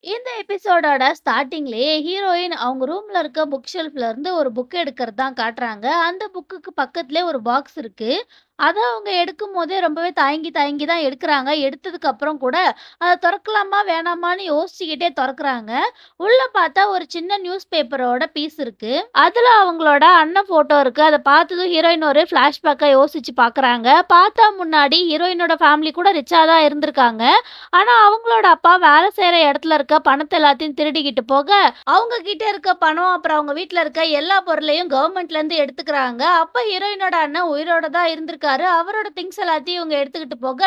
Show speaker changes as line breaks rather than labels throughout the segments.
இந்த எபிசோடோட ஸ்டார்ட்டிங்லயே ஹீரோயின் அவங்க ரூம்ல இருக்க புக் ஷெல்ஃப்ல இருந்து ஒரு புக் எடுக்கிறது தான் காட்டுறாங்க. அந்த புக்குக்கு பக்கத்திலேயே ஒரு பாக்ஸ் இருக்கு. அத அவங்க எடுக்கும்போதே ரொம்பவே தயங்கி தயங்கி தான் எடுக்குறாங்க. எடுத்ததுக்கு அப்புறம் கூட அத தொறக்கலாமா வேணாமான்னு யோசிச்சுக்கிட்டே தொறக்குறாங்க. உள்ள பார்த்தா ஒரு சின்ன நியூஸ் பேப்பரோட பீஸ் இருக்கு. அதுல அவங்களோட அண்ணன் ஃபோட்டோ இருக்கு. அத பார்த்ததும் ஹீரோயின் ஒரு ஃபிளாஷ்பேக்கா யோசிச்சு பார்க்குறாங்க. பார்த்தா முன்னாடி ஹீரோயினோட ஃபேமிலி கூட ரிச்சா தான் இருந்திருக்காங்க. ஆனா, அவங்களோட அப்பா வேலை செய்ற இடத்துல இருக்க பணத்த எல்லாத்தையும் திருடிக்கிட்டு போக, அவங்க கிட்ட இருக்க பணம், அப்புறம் அவங்க வீட்ல இருக்க எல்லா பொருளையும் கவர்மெண்ட்லேருந்து எடுத்துக்கிறாங்க. அப்ப ஹீரோயினோட அண்ணன் உயிரோட தான் இருந்திருக்காரு. அவரோட திங்ஸ் எல்லாத்தையும் இவங்க எடுத்துக்கிட்டு போக,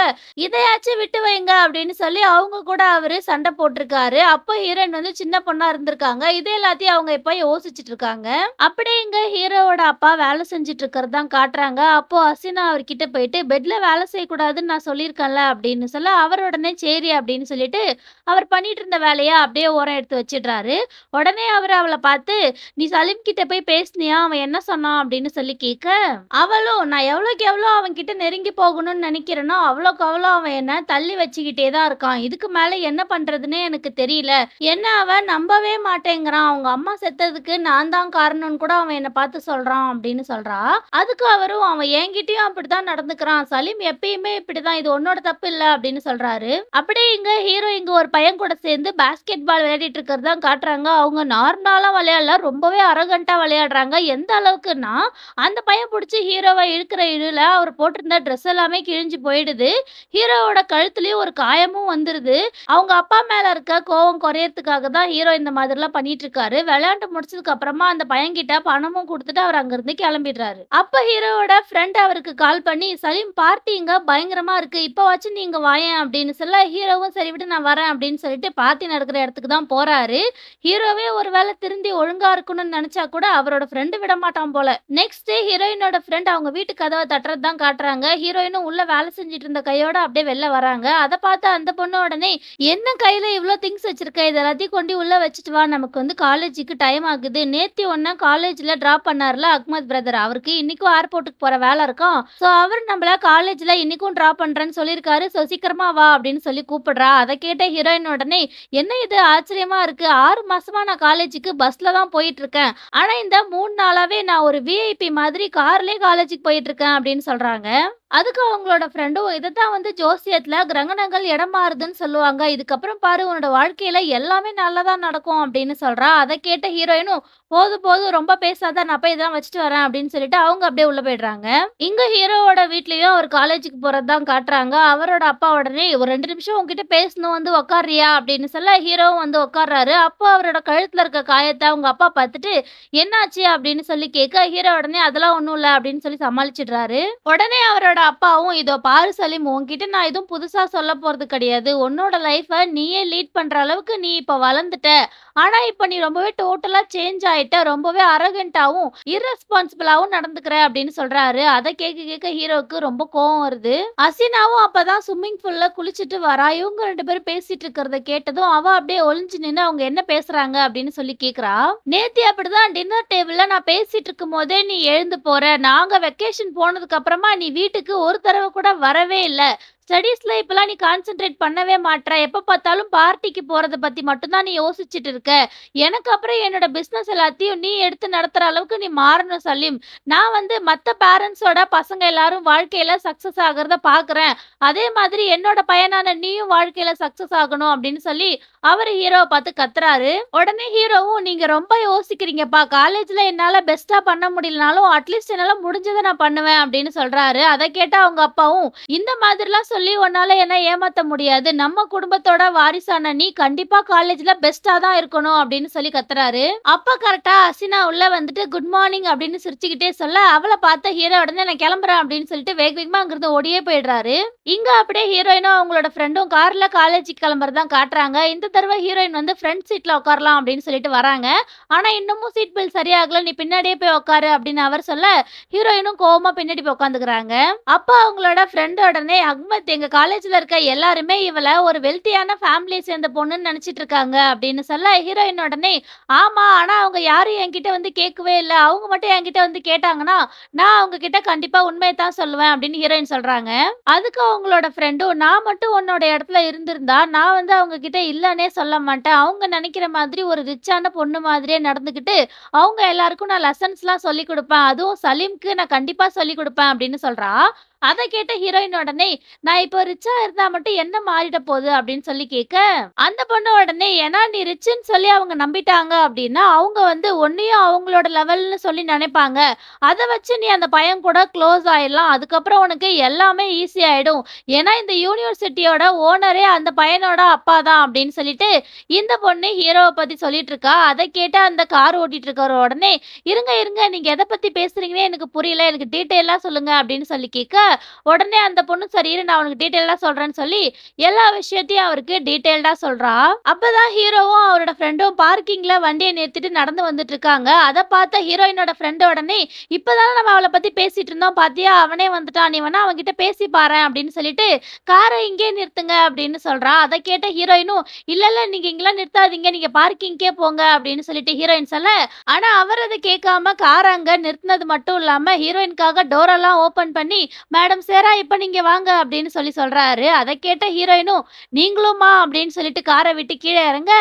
"இதையாச்சும் விட்டு வைங்க" அப்படின்னு சொல்லி அவங்க கூட அவரு சண்டை போட்டிருக்காரு. அப்ப ஹீரோயின் வந்து சின்ன பொண்ணா இருந்திருக்காங்க. இது எல்லாத்தையும் அவங்க இப்ப யோசிச்சுட்டு இருக்காங்க. அப்படியே இங்க ஹீரோவோட அப்பா வேலை செஞ்சுட்டு இருக்கிறது தான் காட்டுறாங்க. அப்போ ஹசீனா அவர்கிட்ட போயிட்டு, "பெட்ல வேலை செய்யக்கூடாதுன்னு நான் சொல்லியிருக்கேன்ல" அப்படின்னு சொல்ல, அவர் உடனே சரி அப்படின்னு சொல்லிட்டு, அவர் பண்ணிட்டு இருந்த வேலைய அப்படியே ஓரம் எடுத்து வச்சிடுறாரு. உடனே அவரு அவள பார்த்து, "நீ சலீம் கிட்ட போய் பேசினியா? அவன் என்ன சொன்னான்?" அப்படின்னு சொல்லி கேட்க, அவளும், "நான் எவ்வளோக்கு எவ்வளோ அவன்கிட்ட நெருங்கி போகணும்னு நினைக்கிறேனோ, அவ்வளோக்கு அவ்வளோ அவன் என்ன தள்ளி வச்சுக்கிட்டே தான் இருக்கான். இதுக்கு மேல என்ன பண்றதுன்னே எனக்கு தெரியல. என்ன அவன் நம்பவே மாட்டேங்கிறான். அவங்க அம்மா செத்ததுக்கு நான் தான் காரணம்னு கூட அவன் என்ன பார்த்து சொல்றான்" அப்படின்னு சொல்றா. அதுக்கு அவரும், "அவன் என்கிட்டயும் அப்படிதான் நடந்துக்கிறான். சலீம் எப்பயுமே இப்படிதான். இது உன்னோட தப்பு இல்ல" அப்படின்னு சொல்றாரு. அப்படியே இங்க ஹீரோ இங்க ஒரு பையன் கூட சேர்ந்து பாஸ்கெட் பால் விளையாடிட்டு இருக்கிறது தான் காட்டுறாங்க. அவங்க நார்மலாலாம் விளையாடல. ரொம்பவே அரகன்ட்டா விளையாடுறாங்க. எந்த அளவுக்குன்னா, அந்த பையன் புடிச்சு ஹீரோவ இழுக்கிற இழுல அவர் போட்டிருந்த ட்ரெஸ் எல்லாமே கிழிஞ்சு போயிடுது. ஹீரோவோட கழுத்துலயும் ஒரு காயமும் வந்துருது. அவங்க அப்பா மேல இருக்க கோவம் குறையறதுக்காக தான் ஹீரோ இந்த மாதிரிலாம் பண்ணிட்டு இருக்காரு. விளையாண்டு முடிச்சதுக்கு அப்புறமா அந்த பையன்கிட்ட பணமும் குடுத்துட்டு அவர் அங்கிருந்து கிளம்பிடுறாரு. அப்ப ஹீரோவோட ஃப்ரெண்ட் அவருக்கு கால் பண்ணி, "சலீம் பார்ட்டி இங்க பயங்கரமா இருக்கு. இப்பவாச்சும் நீ இங்க வாயேன்" அப்படின்னு சொல்ல, ஹீரோவும் சரி விடு நான் வரேன் அப்படின்னு சொல்லிட்டு பார்ட்டி நடக்கிற இடத்துக்கு தான் போறாரு. ஹீரோவே ஒரு வேளை திருந்தி ஒழுங்கா இருக்கணும்னு நினைச்சா கூட அவரோட ஃப்ரெண்டு விடமாட்டான் போல. நெக்ஸ்ட் டே ஹீரோயினோட ஃப்ரெண்ட் அவங்க வீட்டு கதவை தட்டுறது தான் காட்டுறாங்க. ஹீரோயினும் உள்ள வேலை செஞ்சுட்டு இருந்த கையோட அப்படியே வெளில வராங்க. அத பார்த்த அந்த பொண்ணு உடனே, "என்ன கையில இவ்ளோ திங்ஸ் வச்சிருக்க? இது எல்லாத்தையும் கொண்டு உள்ள வச்சுட்டு வா. நமக்கு வந்து காலேஜுக்கு டைம் ஆகுது. நேத்து உன்ன காலேஜ்ல டிராப் பண்ணார்ல அக்மத் பிரதர். அவருக்கு இன்னைக்கும் ஏர்போர்ட்டுக்கு போற வேலை இருக்காம். சோ அவரு நம்மள காலேஜ்ல இன்னைக்கும் டிராப் பண்றேன்னு சொல்லியிருக்காரு. சோ சீக்கிரமா வா" அப்படின்னு சொல்லி கூப்பிடுறா. அத கேட்ட ஹீரோயின் உடனே, "என்ன இது ஆச்சரியமா இருக்கு. 6 மாசமா நான் காலேஜுக்கு பஸ்ல தான் போயிட்டு இருக்கேன். ஆனா இந்த 3 நாளாவே நான் ஒரு விஐபி மாதிரி கார்லயே காலேஜுக்கு போயிட்டு இருக்கேன்" அப்படின்னு சொல்றாங்க. அதுக்கு அவங்களோட ஃப்ரெண்டும், "இதத்தான் வந்து ஜோசியத்துல கிரகணங்கள் இடம் மாறுதுன்னு சொல்லுவாங்க. இதுக்கப்புறம் பாரு உன்னோட வாழ்க்கையில எல்லாமே நல்லதா நடக்கும்" அப்படின்னு சொல்றா. அத கேட்ட ஹீரோயினும், "போதும் போதும் ரொம்ப பேசாத. நான் போய் இதெல்லாம் வச்சுட்டு வரேன்" அப்படின்னு சொல்லிட்டு அவங்க அப்படியே உள்ள போயிடுறாங்க. இங்க ஹீரோவோட வீட்லயும் அவர் காலேஜுக்கு போறது தான் காட்டுறாங்க. அவரோட அப்பா உடனே, "ஒரு 2 நிமிஷம் உன்கிட்ட பேசணும் வந்து உட்கார்றியா?" அப்படின்னு சொல்ல ஹீரோவும் வந்து உட்கார்றாரு. அப்போ அவரோட கழுத்துல இருக்க காயத்த அவங்க அப்பா பார்த்துட்டு, "என்னாச்சு?" அப்படின்னு சொல்லி கேட்க, ஹீரோ உடனே, "அதெல்லாம் ஒண்ணும் இல்ல" அப்படின்னு சொல்லி சமாளிச்சிடுறாரு. உடனே அவரோட அப்பாவும், "இதோ பாரு சலீம், உன்கிட்ட நான் எதுவும் புதுசா சொல்லப் போறது கிடையாது. உன்னோட லைஃப நீயே லீட் பண்ற அளவுக்கு நீ இப்ப வளர்ந்துட்ட. ஆனா இப்ப நீ ரொம்பவே டோட்டலா சேஞ்ச் ஆயிட்ட. ரொம்பவே அரகன்ட்டாவும், இர்ரெஸ்பான்சிபிளாவும் நடந்துக்கிற" அப்படின்னு சொல்றாரு. அத கேட்க கேட்க ஹீரோவுக்கு ரொம்ப கோவம் வருது. அசினாவும் அப்பதான் ஸ்விம்மிங் பூல்ல குளிச்சுட்டு வரா. இவங்க 2 பேரும் பேசிட்டு இருக்கிறத கேட்டதும், அவ அப்படியே ஒளிஞ்சு நின்னு அவங்க என்ன பேசுறாங்க அப்படின்னு சொல்லி கேட்கிறா. "நேத்து அப்படிதான் டின்னர் டேபிள்ல நான் பேசிட்டு இருக்கும்போதே நீ எழுந்து போற. நாங்க வெக்கேஷன் போனதுக்கு அப்புறமா நீ வீட்டுக்கு ஒரு தடவ கூட வரவே இல்ல. ஸ்டடீஸ்ல இப்பலாம் நீ கான்சன்ட்ரேட் பண்ணவே மாட்ற. எப்ப பார்த்தாலும் பார்ட்டிக்கு போறத பத்தி மட்டும் தான் நீ யோசிச்சுட்டு இருக்க. எனக்கு அப்புறம் என்னோட பிசினஸ் எல்லாத்தையும் நீ எடுத்து நடத்துற அளவுக்கு நீ மாறணும் சலீம். நான் வந்து மத்த பேரண்ட்ஸோட பசங்க எல்லாரும் வாழ்க்கையில சக்சஸ் ஆகுறத பார்க்குறேன். அதே மாதிரி என்னோட பையனான நீயும் வாழ்க்கையில சக்சஸ் ஆகணும்" அப்படின்னு சொல்லி அவரு ஹீரோவ பார்த்து கத்துறாரு. உடனே ஹீரோவும், "நீங்க ரொம்ப யோசிக்கிறீங்கப்பா. காலேஜ்ல என்னால பெஸ்ட்டா பண்ண முடியலனாலும் அட்லீஸ்ட் என்னால முடிஞ்சத நான் பண்ணுவேன்" அப்படின்னு சொல்றாரு. அத கேட்ட அவங்க அப்பாவும், "இந்த மாதிரிலாம் சொல்லி உன்னால என்ன ஏமாத்த முடியாது. நம்ம குடும்பத்தோட வாரிசான நீ கண்டிப்பா காலேஜ்ல பெஸ்ட்டா தான் இருக்கணும்" அப்படின்னு சொல்லி கத்துறாரு. அப்ப கரெக்ட்டா ஹசீனா உள்ள வந்துட்டு குட் மார்னிங் அப்படின்னு சிரிச்சுக்கிட்டே சொல்ல, அவள பார்த்த ஹீரோ உடனே, "நான் கிளம்புறேன்" அப்படின்னு சொல்லிட்டு வேக வேகமா அங்கிருந்து ஓடியே போயிடுறாரு. இங்க அப்படியே ஹீரோயினும் அவங்களோட ஃப்ரெண்டும் கார்ல காலேஜுக்கு கிளம்புறது தான் காட்டுறாங்க. இந்த தடவ ஹீரோயின் வந்து ஃப்ரண்ட் சீட்ல உட்காரலாம் அப்படின்னு சொல்லிட்டு வராங்க. ஆனா இன்னமும் சீட் பெல்ட் சரியாகல. "நீ பின்னாடியே போய் உட்காரு" அப்படின்னு அவர் சொல்ல, ஹீரோயினும் கோவமா பின்னாடி போய் உட்காந்துக்கிறாங்க. அப்ப அவங்களோட ஃப்ரெண்ட் உடனே, எங்க காலேஜ்ல இருக்க எல்லாருமே இவள ஒரு வெல்த்தியான ஃபேமிலிய சேர்ந்த பொண்ணுன்னு நெனச்சிட்டு இருக்காங்க அப்படின்னு சொல்ல, ஹீரோயின் உடனே, ஆமா. ஆனா அவங்க யாரும் என்கிட்ட வந்து கேட்கவே இல்ல. அவங்க மட்டும் என்கிட்ட வந்து கேட்டாங்கன்னா, நான் அவங்க கிட்ட கண்டிப்பா உண்மைய தான் சொல்லுவேன் அப்படின்னு ஹீரோயின் சொல்றாங்க. அதுக்கு அவங்களோட ஃப்ரெண்டும், நான் மட்டும் உன்னோட இடத்துல இருந்திருந்தா, நான் வந்து அவங்க கிட்ட இல்லன்னே சொல்ல மாட்டேன். அவங்க நெனைக்கிற மாதிரி ஒரு ரிச்சான பொண்ணு மாதிரியே நடந்துக்கிட்டு, அவங்க எல்லாருக்கும் நான் லெசன்ஸ்லாம் சொல்லிக் குடுப்பேன். அதுவும் சலீம்க்கு நான் கண்டிப்பா சொல்லிக் குடுப்பேன் அப்படின்னு சொல்றா. அத கேட்ட ஹீரோயின் உடனே, "நான் இப்போ ரிச்சா இருந்தா மட்டும் என்ன மாறிட போது?" அப்படின்னு சொல்லி கேட்க, அந்த பொண்ணு உடனே, "ஏன்னா நீ ரிச்சுன்னு சொல்லி அவங்க நம்பிட்டாங்க அப்படின்னா, அவங்க வந்து உன்னையும் அவங்களோட லெவல்ன்னு சொல்லி நெனைப்பாங்க. அத வச்சு நீ அந்த பையன் கூட க்ளோஸ் ஆயிடலாம். அதுக்கப்புறம் உனக்கு எல்லாமே ஈஸி ஆயிடும். ஏன்னா இந்த யூனிவர்சிட்டியோட ஓனரே அந்த பையனோட அப்பா தான்." அப்படின்னு சொல்லிட்டு, இந்த பொண்ணு ஹீரோவ பத்தி சொல்லிட்டு இருக்கா. அத கேட்டு அந்த கார் ஓட்டிட்டு இருக்கவரு உடனே, "இருங்க, இருங்க. நீங்க எத பத்தி பேசுறீங்கன்னே எனக்கு புரியல. எனக்கு டீட்டெயிலா சொல்லுங்க." அப்படின்னு சொல்லி கேட்க, உடனே அந்த பொண்ணு, "சரி இரு நான் உனக்கு டீட்டெயிலா சொல்றேன்னு" சொல்லி எல்லா விஷயத்தையும் அவருக்கு டீட்டெயில்டா சொல்றா. அப்பதான் ஹீரோவும் அவரோட ஃப்ரெண்டும் பார்க்கிங்ல வண்டிய நிறுத்திட்டு நடந்து வந்துட்டு இருக்காங்க. அத பார்த்த ஹீரோயினோட ஃப்ரெண்ட் உடனே, "இப்பதானே நம்ம அவள பத்தி பேசிட்டு இருந்தோம். பாத்தியா அவனே வந்துட்டான். நீ வேணா அவன்கிட்ட பேசி பாரேன்" அப்படின்னு சொல்லிட்டு, "கார இங்கேயே நிறுத்துங்க" அப்படின்னு சொல்றா. அத கேட்ட ஹீரோயினும், "இல்ல, இல்ல நீங்க இங்கலாம் நிறுத்தாதீங்க. நீங்க பார்க்கிங்க்கே போங்க" அப்படின்னு சொல்லிட்டு ஹீரோயின் சொல்ல, ஆனா அவர் அத கேட்காம கார அங்க நிறுத்துனது மட்டும் இல்லாம ஹீரோயினுக்காக டோரெல்லாம் ஓப்பன் பண்ணி, மேடம் சேரா இப்ப நீங்க வாங்க அப்படின்னு சொல்லி சொல்றாரு. அத கேட்ட ஹீரோயினும், நீங்களுமா அப்படின்னு சொல்லிட்டு கார விட்டு கீழ இறங்க,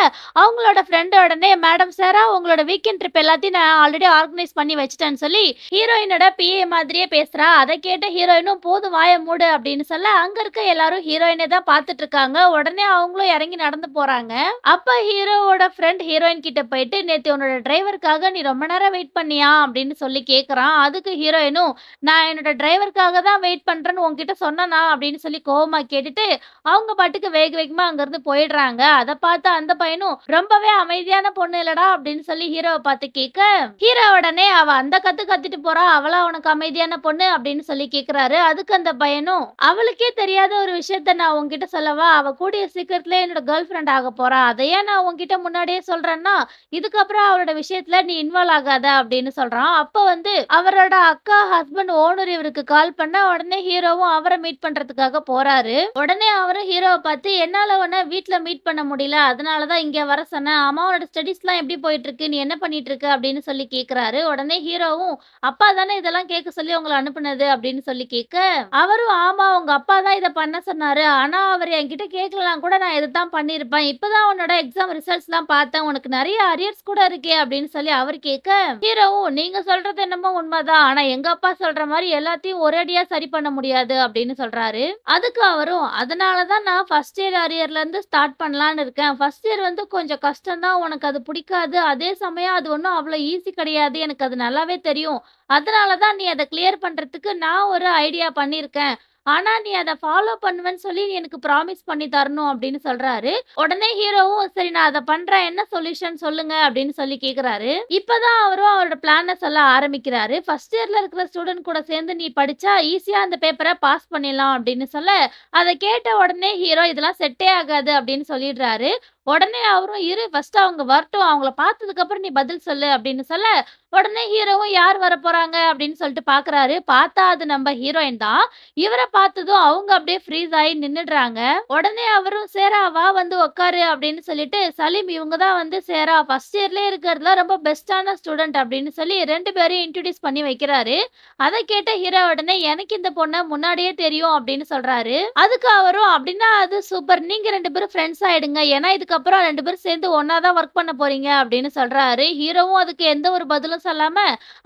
அவங்களோட ஃப்ரெண்ட் உடனே, மேடம் சாரா உங்களோட வீக்கெண்ட் ட்ரிப் எல்லாத்தையும் நான் ஆல்ரெடி ஆர்கனைஸ் பண்ணி வச்சுட்டேன்னு சொல்லி ஹீரோயினோட பிஏ மாதிரியே பேசுறா. அத கேட்ட ஹீரோயினும், போதும் வாய மூடு அப்படின்னு சொல்ல, அங்க இருக்க எல்லாரும் ஹீரோயினை தான் பார்த்துட்டு இருக்காங்க. உடனே அவங்களும் இறங்கி நடந்து போறாங்க. அப்ப ஹீரோவோட ஃப்ரெண்ட் ஹீரோயின் கிட்ட போயிட்டு, நேத்து உன்னோட டிரைவருக்காக நீ ரொம்ப நேரம் வெயிட் பண்ணியா அப்படின்னு சொல்லி கேட்கறான். அதுக்கு ஹீரோயினும், நான் என்னோட டிரைவருக்காக தான் வெயிட் பண்றேன்னு உன்கிட்ட சொன்னனா? அப்படின்னு சொல்லி கோவமா கேட்டுட்டு, அவங்க பாட்டுக்கு வேக வேகமா அங்கருந்து போயிடுறாங்க. அத பார்த்த அந்த பையனும், ரொம்பவே அமைதியான பொண்ணு இல்லடா அப்படின்னு சொல்லி ஹீரோவ பார்த்து கேட்க, ஹீரோ உடனே அவ அந்த கத்து கத்திட்டு போறா. அவளா உனக்கு அமைதியான பொண்ணு அப்படின்னு சொல்லி கேட்கிறாரு. அதுக்கு அந்த பையனும், அவளுக்கே தெரியாத ஒரு விஷயத்த நான் உன்கிட்ட சொல்லவா? அவ கூடிய சீக்கிரத்திலே என்னோட கேர்ள் ஃபிரெண்ட் ஆக போறா. அத ஏன் நான் உன்கிட்ட முன்னாடியே சொல்றேன்னா, இதுக்கப்புறம் அவளோட விஷயத்துல நீ இன்வால்வ் ஆகாத அப்படின்னு சொல்றான். அப்ப வந்து அவரோட அக்கா ஹஸ்பண்ட் ஓனர் இவருக்கு கால் பண்ண, உடனே ஹீரோவும் அவர மீட் பண்றதுக்காக போறாரு. உடனே அவரும் ஹீரோவ பார்த்து, "என்னால உன்ன வீட்ல மீட் பண்ண முடியல. அதனால தான் இங்க வர சொன்னேன். ஆமா உன்னோட ஸ்டடீஸ்லாம் எப்படி போயிட்டு இருக்கு? நீ என்ன பண்ணிட்டு இருக்க?" அப்படின்னு சொல்லி கேட்கிறாரு. உடனே ஹீரோவும், "அப்பா தானே இதெல்லாம் கேட்க சொல்லி உங்கள அனுப்புனது" அப்படின்னு சொல்லி கேட்க, அவரும், "ஆமா உங்க அப்பா தான் இத பண்ண சொன்னாரு. ஆனா அவரு என்கிட்ட கேட்கலனா கூட நான் இதத்தான் பண்ணியிருப்பேன். இப்பதான் உன்னோட எக்ஸாம் ரிசல்ட்ஸ்லாம் பார்த்தேன். உனக்கு நெறைய அரியர்ஸ் கூட இருக்கே" அப்படின்னு சொல்லி அவரு கேட்க, ஹீரோவும், "நீங்க சொல்றது என்னமோ உண்மதான். ஆனா எங்க அப்பா சொல்ற மாரி எல்லாத்தையும் ஒரேடியா சரி பண்ண முடியாது" அப்படின்னு சொல்றாரு. அதுக்கு அவரும், "அதனால தான் நான் ஃபர்ஸ்ட் இயர் அரியர்ல இருந்து ஸ்டார்ட் பண்ணலான்னு இருக்கேன். ஃபர்ஸ்ட் இயர் வந்து கொஞ்சம் கஷ்டம் தான். உனக்கு அது பிடிக்காது. அதே சமயம் அது ஒண்ணும் அவ்வளோ ஈஸி கிடையாது. எனக்கு அது நல்லாவே தெரியும். அதனால தான் நீ அத கிளியர் பண்றதுக்கு நான் ஒரு ஐடியா பண்ணியிருக்கேன். ஆனா நீ அத ஃபாலோ பண்ணுவேன்னு சொல்லி நீ எனக்கு ப்ராமிஸ் பண்ணி தரணும்" அப்படின்னு சொல்றாரு. உடனே ஹீரோவும், "சரி நான் அத பண்றேன். என்ன சொல்யூஷன் சொல்லுங்க" அப்படின்னு சொல்லி கேட்கிறாரு. இப்பதான் அவரும் அவரோட பிளான சொல்ல ஆரம்பிக்கிறாரு. "ஃபர்ஸ்ட் இயர்ல இருக்கிற ஸ்டூடண்ட் கூட சேர்ந்து நீ படிச்சா ஈஸியா அந்த பேப்பர பாஸ் பண்ணிடலாம்" அப்படின்னு சொல்ல, அத கேட்ட உடனே ஹீரோ, "இதெல்லாம் செட்டே ஆகாது" அப்படின்னு சொல்லிடுறாரு. உடனே அவரும், "இரு ஃபர்ஸ்ட் அவங்க வரட்டும். அவங்கள பார்த்ததுக்கு அப்புறம் நீ பதில் சொல்லு" அப்படின்னு சொல்ல, உடனே ஹீரோவும் யார் வரப்போறாங்க அப்படின்னு சொல்லிட்டு பார்க்குறாரு. பார்த்தா அது நம்ம ஹீரோயின் தான். இவர பார்த்ததும் அவங்க அப்படியே ஃப்ரீஸ் ஆயி நின்னுடுறாங்க. உடனே அவரும், "சேரா வா வந்து உட்காரு" அப்படின்னு சொல்லிட்டு, "சலீம் இவங்க தான் வந்து சேரா. ஃபர்ஸ்ட் இயர்லயே இருக்கிறதுல ரொம்ப பெஸ்ட்டான ஸ்டூடண்ட்" அப்படின்னு சொல்லி 2 பேரையும் இன்ட்ரோடியூஸ் பண்ணி வைக்கிறாரு. அத கேட்ட ஹீரோ உடனே, "எனக்கு இந்த பொண்ண முன்னாடியே தெரியும்" அப்படின்னு சொல்றாரு. அதுக்கு அவரும், "அப்படின்னா அது சூப்பர். நீங்க 2 பேரும் ஃப்ரெண்ட்ஸ் ஆயிடுங்க. ஏன்னா இதுக்கப்புறம் 2 பேரும் சேர்ந்து ஒண்ணா தான் ஒர்க் பண்ண போறீங்க" அப்படின்னு சொல்றாரு. ஹீரோவும் அதுக்கு எந்த ஒரு பதிலும் சொல்லாம,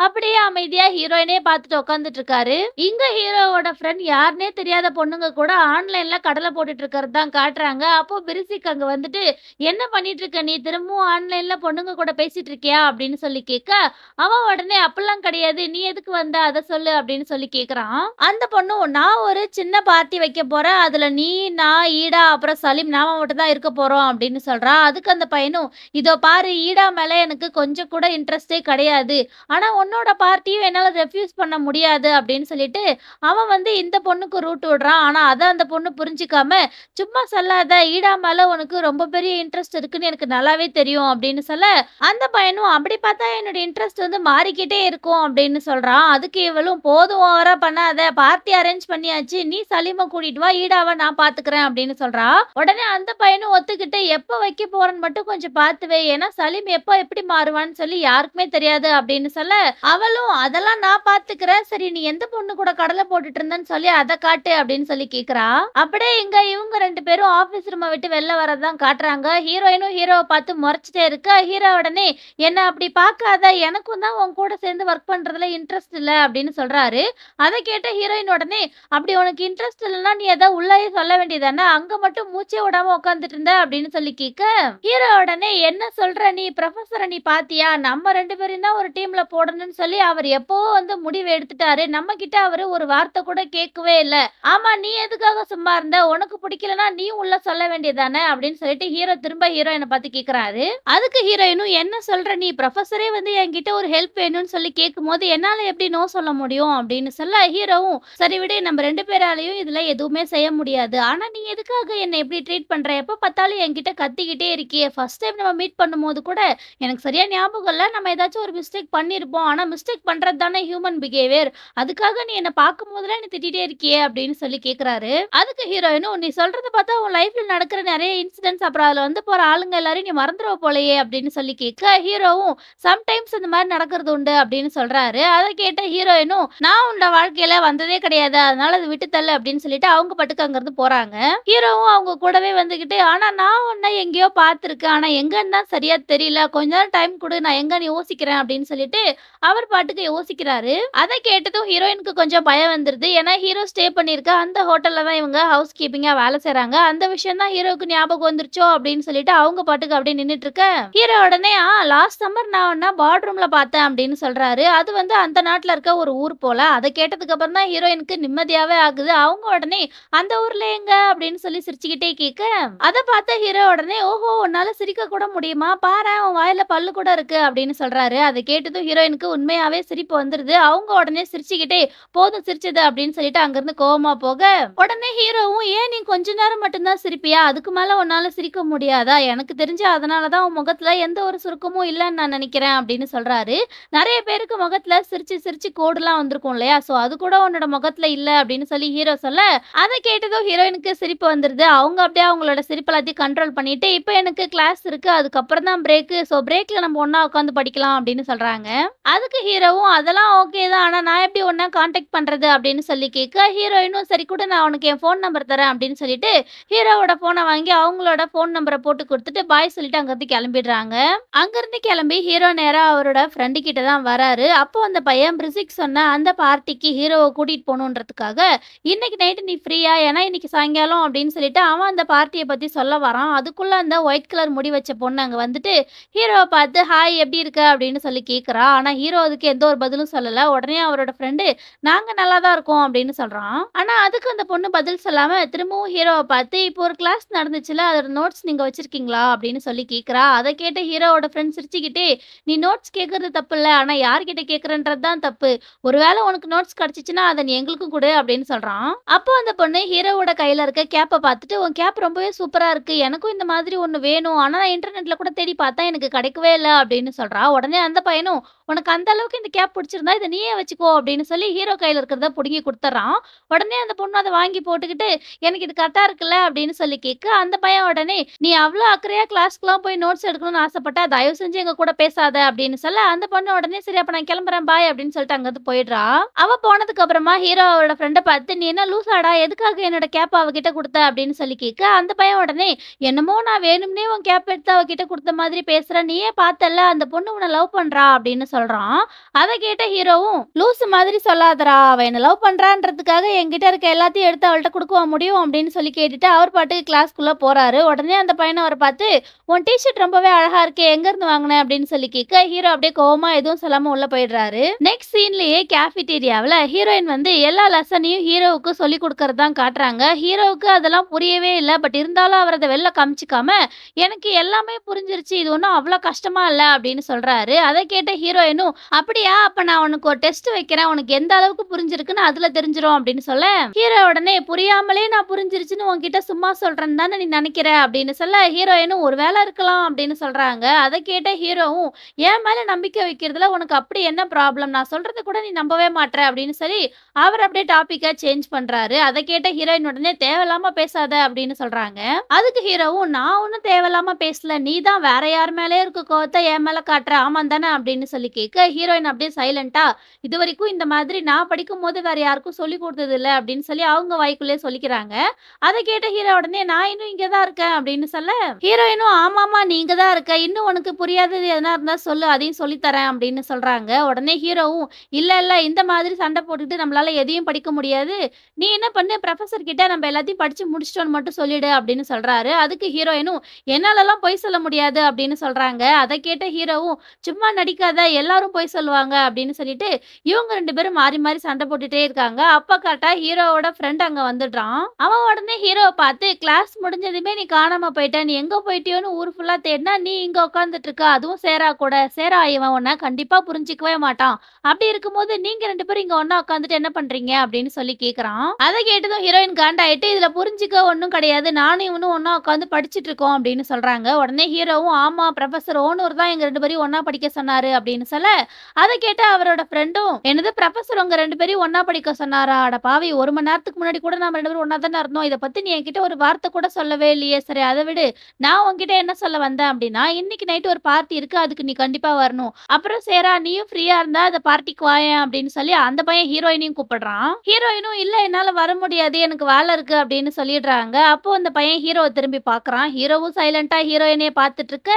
அப்படியே அமைதியா ஹீரோயினே பார்த்துட்டு உட்கார்ந்துட்டு இருக்காரு. இங்க ஹீரோவோட ஃப்ரெண்ட் யாருன்னே தெரியாத பொண்ணுங்க கூட ஆன்லைன்ல கடல போட்டுட்டு இருக்கிறது தான் காட்டுறாங்க. அப்போ பிரிசிக் அங்க வந்துட்டு, "என்ன பண்ணிட்டு இருக்க நீ? திரும்பவும் ஆன்லைன்ல பொண்ணுங்க கூட பேசிட்டு இருக்கியா?" அப்படின்னு சொல்லி கேட்க, அவன் உடனே, "அப்படிலாம் கிடையாது. நீ எதுக்கு வந்த? அத சொல்லு" அப்படின்னு சொல்லி கேட்குறான். அந்த பொண்ணும், "நான் ஒரு சின்ன பார்ட்டி வைக்க போறேன். அதுல நீ, நான், ஈடா அப்புறம் சலீம் நாம மட்டும் தான் இருக்க போறோம்" அப்படின்னு அப்படின்னு சொல்றா. அதுக்கு அந்த பையனும், "இதோ பாரு ஈடா மேல எனக்கு கொஞ்சம் கூட இன்ட்ரெஸ்ட்டே கிடையாது. ஆனா உன்னோட பார்ட்டியும் என்னால ரெஃப்யூஸ் பண்ண முடியாது" அப்படின்னு சொல்லிட்டு, அவன் வந்து இந்த பொண்ணுக்கு ரூட் விடுறான். ஆனா அத அந்த பொண்ணு புரிஞ்சுக்காம, "சும்மா சொல்லாத, ஈடா மேல உனக்கு ரொம்ப பெரிய இன்ட்ரெஸ்ட் இருக்குன்னு எனக்கு நல்லாவே தெரியும்" அப்படின்னு சொல்ல, அந்த பையனும், "அப்படி பார்த்தா என்னோட இன்ட்ரெஸ்ட் வந்து மாறிக்கிட்டே இருக்கும்" அப்படின்னு சொல்றான். அதுக்கு இவளும், "போதும் ஓவரா பண்ணாத. பார்ட்டி அரேஞ்ச் பண்ணியாச்சு. நீ சலீம கூட்டிட்டு வா. ஈடாவ நான் பார்த்துக்கிறேன்" அப்படின்னு சொல்றா. உடனே அந்த பையனும் ஒத்துக்கிட்டு, "எப்ப வைக்க போறேன்னு மட்டும் கொஞ்சம் பார்த்து வை. ஏன்னா சலீம் எப்ப எப்படி மாறுவான்னு சொல்லி யாருக்குமே தெரியாது" அப்படின்னு சொல்ல, அவளும், "அதெல்லாம் நான் பார்த்துக்கிறேன். சரி நீ எந்த பொண்ணு கூட கடலை போட்டுட்டு இருந்தன்னு சொல்லி அத காட்டு" அப்படின்னு சொல்லி கேட்கிறா. அப்படியே இங்க இவங்க 2 பேரும் ஆஃபீஸ் ரூம விட்டு வெளில வரதான் காட்டுறாங்க. ஹீரோயினும் ஹீரோவ பார்த்து முறைச்சுட்டே இருக்க, ஹீரோ உடனே, "என்ன அப்படி பார்க்காத. எனக்கும் தான் உன் கூட சேர்ந்து ஒர்க் பண்றதுல இன்ட்ரெஸ்ட் இல்ல" அப்படின்னு சொல்றாரு. அத கேட்ட ஹீரோயின் உடனே, "அப்படி உனக்கு இன்ட்ரெஸ்ட் இல்லன்னா நீ ஏதா உள்ளயே சொல்ல வேண்டியதானே? அங்க மட்டும் மூச்சே விடாம உட்கார்ந்துட்டு இருந்த" அப்படின்னு சொல்லி கேட்க, ஹீரோ உடனே, "என்ன சொல்ற நீ? புரொஃபசர நீ பார்த்தியா? நம்ம 2 பேரையும் தான் ஒரு டீம்ல போடணும்னு சொல்லி அவர் எப்பவோ வந்து முடிவு எடுத்துட்டாரு. நம்ம கிட்ட அவரு ஒரு வார்த்தை கூட கேட்கவே இல்ல. ஆமா நீ எதுக்காக சும்மா இருந்த? உனக்கு பிடிக்கலன்னா நீயும் உள்ள சொல்ல வேண்டியதானே?" அப்படின்னு சொல்லிட்டு ஹீரோ திரும்ப ஹீரோயின பார்த்து கேட்கிறாரு. அதுக்கு ஹீரோயினும், "என்ன சொல்ற நீ? புரொஃபசரே வந்து என்கிட்ட ஒரு ஹெல்ப் வேணும்னு சொல்லி கேட்கும்போது என்னால எப்படி நோ சொல்ல முடியும்?" அப்படின்னு சொல்ல, ஹீரோவும், "சரி விடு நம்ம 2 பேராலயும் இதுல எதுவுமே செய்ய முடியாது. ஆனா நீ எதுக்காக என்ன இப்படி ட்ரீட் பண்ற? எப்ப பார்த்தாலும் என்கிட்ட கத்திக்கிட்டே இருக்கியே. ஃபர்ஸ்ட் டைம் நம்ம மீட் பண்ணும்போது கூட எனக்கு சரியா ஞாபகம் இல்ல. நம்ம ஏதாச்சும் ஒரு மிஸ்டேக் பண்ணியிருப்போம். ஆனா மிஸ்டேக் பண்றது தானே ஹியூமன் பிஹேவியர். அதுக்காக நீ என்ன பார்க்கும்போதெல்லாம் என்ன திட்டிட்டே இருக்கியே" அப்படின்னு சொல்லி கேட்கிறாரு. அதுக்கு ஹீரோயினும், "நீ சொல்றத பார்த்தா உன் லைஃப்ல நடக்கிற நெறைய இன்சிடென்ட்ஸ் அப்புறம் அதுல வந்து போற ஆளுங்க எல்லாரையும் நீ மறந்துருவ போலயே" அப்படின்னு சொல்லி கேட்க, ஹீரோவும், "சம்டைம்ஸ் இந்த மாரி நடக்கிறது உண்டு" அப்படின்னு சொல்றாரு. அத கேட்ட ஹீரோயினும், "நான் உன்னோட வாழ்க்கையில வந்ததே கிடையாது. அதனால அத விட்டு தள்ளு" அப்படின்னு சொல்லிட்டு அவங்க பாட்டுக்கு அங்கருந்து போறாங்க. ஹீரோவும் அவங்க கூடவே வந்துகிட்டு, "ஆனா நான் உன்ன எங்கேயோ பார்த்துருக்கேன். ஆனா எங்கன்னு தான் சரியா தெரியல. கொஞ்ச நேரம் டைம் குடு. நான் எங்கன்னு யோசிக்கிறேன்" அப்படின்னு சொல்லிட்டு அவர் பாட்டுக்கு யோசிக்கிறாரு. அத கேட்டதும் ஹீரோயினுக்கு கொஞ்சம் பயம் வந்துருது. ஏன்னா ஹீரோ ஸ்டே பண்ணியிருக்க அந்த ஹோட்டல்ல தான் இவங்க ஹவுஸ் கீப்பிங்கா வேலை செய்றாங்க. அந்த விஷயம் தான் ஹீரோவுக்கு ஞாபகம் வந்துருச்சோ அப்படின்னு சொல்லிட்டு அவங்க பாட்டுக்கு அப்படியே நின்னுட்டு இருக்க, ஹீரோ உடனே, லாஸ்ட் சம்மர் நான் உன்ன பாட் ரூம்ல பார்த்தேன்" அப்படின்னு சொல்றாரு. அது வந்து அந்த நாட்டுல இருக்க ஒரு ஊர் போல. அத கேட்டதுக்கு அப்புறம் தான் ஹீரோயினுக்கு நிம்மதியாவே ஆகுது. அவங்க உடனே, "அந்த ஊர்ல எங்க?" அப்படின்னு சொல்லி சிரிச்சுக்கிட்டே கேட்க, அத பார்த்த ஹீரோ உடனே, "ஓஹோ! உன்னால சிரிக்க கூட முடியுமா? பாரேன் உன் வாயில பல்லு கூட இருக்கு" அப்படின்னு சொல்றாரு. அத கேட்டதும் ஹீரோயினுக்கு உண்மையாவே சிரிப்பு வந்துருது. அவங்க உடனே சிரிச்சுக்கிட்டே, "போதும் சிரிச்சது" அப்படின்னு சொல்லிட்டு அங்கிருந்து கோவமா போக, உடனே ஹீரோவும், "ஏன் நீ கொஞ்ச நேரம் மட்டும் தான் சிரிப்பியா? அதுக்கு மேல உன்னால சிரிக்க முடியாதா? எனக்கு தெரிஞ்சு அதனால தான் உன் முகத்துல எந்த ஒரு சுருக்கமும் இல்லன்னு நான் நினைக்கிறேன்" அப்படின்னு சொல்றாரு. நெறைய பேருக்கு முகத்துல சிரிச்சு சிரிச்சு கோடுலாம் வந்திருக்கும் இல்லையா? சோ அது கூட உன்னோட முகத்துல இல்ல அப்படின்னு சொல்லி ஹீரோ சொல்ல, அத கேட்டதும் ஹீரோயினுக்கு சிரிப்பு வந்துருது. அவங்க அப்படியே அவங்களோட சிரிப்பு எல்லாத்தையும் கண்ட்ரோல் பண்ணிட்டு, "இப்ப எனக்கு கிளாஸ் இருக்கு. அதுக்கப்புறம் தான் பிரேக்கு. சோ பிரேக்ல நம்ம ஒண்ணா உட்காந்து படிக்கலாம்" அப்படின்னு சொல்றாங்க. அதுக்கு ஹீரோவும், "அதெல்லாம் ஓகே தான். ஆனா நான் எப்படி உன்ன கான்டாக்ட் பண்றது?" அப்படின்னு சொல்லி கேட்க, ஹீரோயினும், "சரி குடு நான் உனக்கு என் ஃபோன் நம்பர் தரேன்" அப்படின்னு சொல்லிட்டு ஹீரோவோட ஃபோன வாங்கி அவங்களோட ஃபோன் நம்பர போட்டு குடுத்துட்டு பாய் சொல்லிட்டு அங்கருந்து கிளம்பிடுறாங்க. அங்கருந்து கிளம்பி ஹீரோ நேரா அவரோட ஃப்ரெண்டு கிட்ட தான் வராரு. அப்போ அந்த பையன் பிரிசிக் சொன்ன அந்த பார்ட்டிக்கு ஹீரோவ கூட்டிட்டு போணுன்றதுக்காக, "இன்னைக்கு நைட்டு நீ ஃப்ரீயா? ஏன்னா இன்னைக்கு சாயங்காலம்" அப்படின்னு சொல்லிட்டு அவன் அந்த பார்ட்டிய பத்தி சொல்ல வரான். அதுக்குள்ள அந்த ஒயிட் கலர் முடி வச்ச பொண்ணு அங்க வந்துட்டு ஹீரோவ பார்த்து, "ஹாய் எப்படி இருக்க?" அப்படின்னு சொல்லி கேட்கிறா. ஆனா ஹீரோ அதுக்கு எந்த ஒரு பதிலும் சொல்லல. உடனே அவரோட ஃப்ரெண்டு, "நாங்க நல்லா தான் இருக்கோம்" அப்படின்னு சொல்றான். ஆனா அதுக்கு அந்த பொண்ணு பதில் சொல்லாம திரும்பவும் ஹீரோவ பார்த்து, "இப்போ ஒரு கிளாஸ் நடந்துச்சுல்ல, அதோட நோட்ஸ் நீங்க வச்சிருக்கீங்களா?" அப்படின்னு சொல்லி கேட்கிறா. அத கேட்ட ஹீரோவோட ஃப்ரெண்ட் சிரிச்சுக்கிட்டே, "நீ நோட்ஸ் கேட்கறது தப்பில்ல. ஆனா யார்கிட்ட கேட்கிறன்றது தான் தப்பு. ஒருவேள உனக்கு நோட்ஸ் கிடைச்சுச்சுன்னா, அத நீ எங்களுக்கும் குடு" அப்படின்னு சொல்றான். அப்போ அந்த பொண்ணு ஹீரோவோட கையில இருக்க கேப்ப பார்த்துட்டு, "உன் கேப் ரொம்பவே சூப்பரா இருக்கு. எனக்கும் இந்த மாதிரி ஒண்ணு வேணும். ஆனா நான் இன்டர்நெட்ல கூட தேடி பார்த்தேன். எனக்கு கிடைக்கவே இல்ல" அப்படின்னு சொல்றா. உடனே அந்த பையனும், "உனக்கு அந்த அளவுக்கு இந்த கேப் பிடிச்சிருந்தா, இத நீயே வச்சுக்கோ" அப்படின்னு சொல்லி ஹீரோ கையில இருக்கிறத புடுங்கி குடுத்துர்றான். உடனே அந்த பொண்ணு அத வாங்கி போட்டுக்கிட்டு, "எனக்கு இது கரெக்ட்டா இருக்குல்ல" அப்படின்னு சொல்லி கேட்க, அந்த பையன் உடனே, "நீ அவ்ளோ அக்கறையா கிளாஸ்க்குலாம் போய் நோட்ஸ் எடுக்கணும்னு ஆசைப்பட்டா, தயவு செஞ்சு எங்க கூட பேசாத" அப்படின்னு சொல்ல, அந்த பொண்ணு உடனே, "சரி அப்ப நான் கிளம்புறேன் பாய்" அப்படின்னு சொல்லிட்டு அங்கருந்து போயிடுறா. அவ போனதுக்கு அப்புறமா ஹீரோ அவரோட ஃப்ரெண்ட பார்த்து, "நீ என்ன லூசாடா? எதுக்காக என்னோட கேப்ப அவகிட்ட குடுத்த?" அப்படின்னு சொல்லி கேட்க, அந்த பையன் உடனே, "என்னமோ நான் வேணும்னே உன் கேப் எடுத்து அவ கிட்ட குடுத்த மாதிரி பேசுற. நீயே பார்த்தல்ல அந்த பொண்ணு உன்ன லவ் பண்றா" அப்படின்னு சொல்றான். அத கேட்ட ஹீரோவும், "லூசு மாதிரி சொல்லாதடா. அவ என்ன லவ் பண்றான்றதுக்காக என்கிட்ட இருக்க எல்லாத்தையும் எடுத்து அவள்ட்ட குடுக்கவா முடியும்?" அப்படின்னு சொல்லி கேட்டுட்டு அவர் பாட்டுக்கு கிளாஸ்க்குள்ள போறாரு. உடனே அந்த பையனும் அவர பார்த்து, "உன் டீ ஷர்ட் ரொம்பவே அழகா இருக்கே. எங்கருந்து வாங்குன?" அப்படின்னு சொல்லி கேட்க, ஹீரோ அப்படியே கோவமா எதுவும் சொல்லாம உள்ள போயிடுறாரு. நெக்ஸ்ட் சீன்லயே கேஃபிடீரியாவுல ஹீரோயின் வந்து எல்லா லெசனையும் ஹீரோவுக்கு சொல்லிக் குடுக்கறது தான் காட்டுறாங்க. ஹீரோவுக்கு அதெல்லாம் புரியவே இல்ல. பட் இருந்தாலும் அவர் அத வெளில காமிச்சுக்க யோசிச்சுக்காம, "எனக்கு எல்லாமே புரிஞ்சிருச்சு. இது ஒண்ணும் அவ்ளோ கஷ்டமா இல்ல" அப்படின்னு சொல்றாரு. அத கேட்ட ஹீரோயினும், "அப்படியா? அப்ப நான் உனக்கு ஒரு டெஸ்ட் வைக்கிறேன். உனக்கு எந்த அளவுக்கு புரிஞ்சிருக்குன்னு அதுல தெரிஞ்சிரும்" அப்படின்னு சொல்ல, ஹீரோ உடனே "புரியாமலே நான் புரிஞ்சிருச்சுன்னு உன்கிட்ட சும்மா சொல்றேன்னு தானே நீ நெனைக்கிற" அப்படின்னு சொல்ல, ஹீரோயினும் "ஒரு வேள இருக்கலாம்" அப்படின்னு சொல்றாங்க. அத கேட்ட ஹீரோவும், "என் மேல நம்பிக்கை வைக்கிறதுல உனக்கு அப்படி என்ன ப்ராப்ளம்? நான் சொல்றத கூட நீ நம்பவே மாட்ற" அப்படின்னு சொல்லி, அவர் அப்படியே டாபிக்க சேஞ்ச் பண்றாரு. அத கேட்ட ஹீரோயின் உடனே "தேவையில்லாம பேசாத" அப்படின்னு சொல்றாங்க. அதுக்கு ஹீரோவும், "நான் ஒண்ணும் தேவையில்லாம பேசல. நீ தான் வேற யார் மேலயோ இருக்க கோவத்த என் மேல காட்டுற. ஆமாம் தானே?" அப்படின்னு சொல்லி கேட்க, ஹீரோயின் அப்படியே சைலன்ட்டா, "இதுவரைக்கும் இந்த மாதிரி நான் படிக்கும்போது வேற யாருக்கும் சொல்லிக் குடுத்தது இல்ல" அப்படின்னு சொல்லி அவங்க வாய்க்குள்ளேயே சொல்லிக்கிறாங்க. அத கேட்ட ஹீரோ உடனே, "நான் இன்னும் இங்க தான் இருக்கேன்" அப்படின்னு சொல்ல, ஹீரோயினும், "ஆமாமா நீ இங்க தான் இருக்க. இன்னும் உனக்கு புரியாதது எதனா இருந்தா சொல்லு. அதையும் சொல்லி தரேன்" அப்படின்னு சொல்றாங்க. உடனே ஹீரோவும், "இல்ல, இல்ல இந்த மாதிரி சண்டை போட்டுக்கிட்டு நம்மளால எதையும் படிக்க முடியாது. நீ என்ன பண்ணு புரொஃபசர் கிட்ட நம்ம எல்லாத்தையும் படிச்சு முடிச்சுட்டோம்னு மட்டும் சொல்லிடு" அப்படின்னு சொல்றாரு. அதுக்கு ஹீரோயினும், "என்னாலலாம் பொய் சொல்ல முடியாது" அப்படின்னு சொல்றாங்க. அத கேட்ட ஹீரோவும், "சும்மா நடிக்காத எல்லாரும் பொய் சொல்லுவாங்க" அப்படின்னு சொல்லிட்டு, இவங்க 2 பேரும் மாறி மாறி சண்டை போட்டுட்டே இருக்காங்க. அப்ப கரெக்ட்டா ஹீரோவோட ஃப்ரெண்ட் அங்க வந்துடுறான். அவன் உடனே ஹீரோவ பார்த்து, "கிளாஸ் முடிஞ்சதுமே நீ காணாம போயிட்ட. நீ எங்க போயிட்டியோன்னு ஊர் ஃபுல்லா தேடுனா, நீ இங்க உட்கார்ந்துட்டு இருக்க. அதுவும் சேரா கூட. சேரா இவன் உன்ன கண்டிப்பா புரிஞ்சுக்கவே மாட்டான். அப்படி இருக்கும்போது நீங்க 2 பேரும் இங்க ஒண்ணா உட்காந்துட்டு என்ன பண்றீங்க?" அப்படின்னு சொல்லி கேட்கறான். அத கேட்டதும் ஹீரோயின் காண்டாயிட்டு, "இதுல புரிஞ்சுக்க ஒண்ணும் கிடையாது. நானும் இவனும் ஒண்ணா உட்காந்து படிச்சுட்டு இருக்கோம்" அப்படின்னு சொல்றாங்க. உடனே ஹீரோவும், "ஆமா புரொஃபசர் ஓனூர் தான் எங்க 2 பேரையும் ஒண்ணா படிக்க சொன்னாரு" அப்படின்னு சொல்ல, அத கேட்ட அவரோட ஃப்ரெண்டும், "என்னது புரொஃபசர் உங்க 2 பேரையும் ஒண்ணா படிக்க சொன்னாரா? அட பாவி! 1 மணி நேரத்துக்கு முன்னாடி கூட நாம 2 பேரும் ஒண்ணா தானே இருந்தோம். இத பத்தி நீ என்கிட்ட ஒரு வார்த்தை கூட சொல்லவே இல்லையே. சரி அத விடு. நான் உன்கிட்ட என்ன சொல்ல வந்தேன் அப்படின்னா, இன்னைக்கு நைட் ஒரு பார்ட்டி இருக்கு. அதுக்கு நீ கண்டிப்பா வரணும். அப்புறம் சேரா நீயும் ஃப்ரீயா இருந்தா அந்த பார்ட்டிக்கு வாயேன்" அப்படின்னு சொல்லி அந்த பையன் ஹீரோயினையும் கூப்பிடுறான். ஹீரோயினும், "இல்ல என்னால வர முடியாது. எனக்கு வேலை இருக்கு" அப்படின்னு சொல்லிடுறாங்க. அப்போ அந்த பையன் ஹீரோவ திரும்பி பார்க்குறான். ஹீரோவும் சைலன்ட்டா ஹீரோயினையே பார்த்துட்டு இருக்க,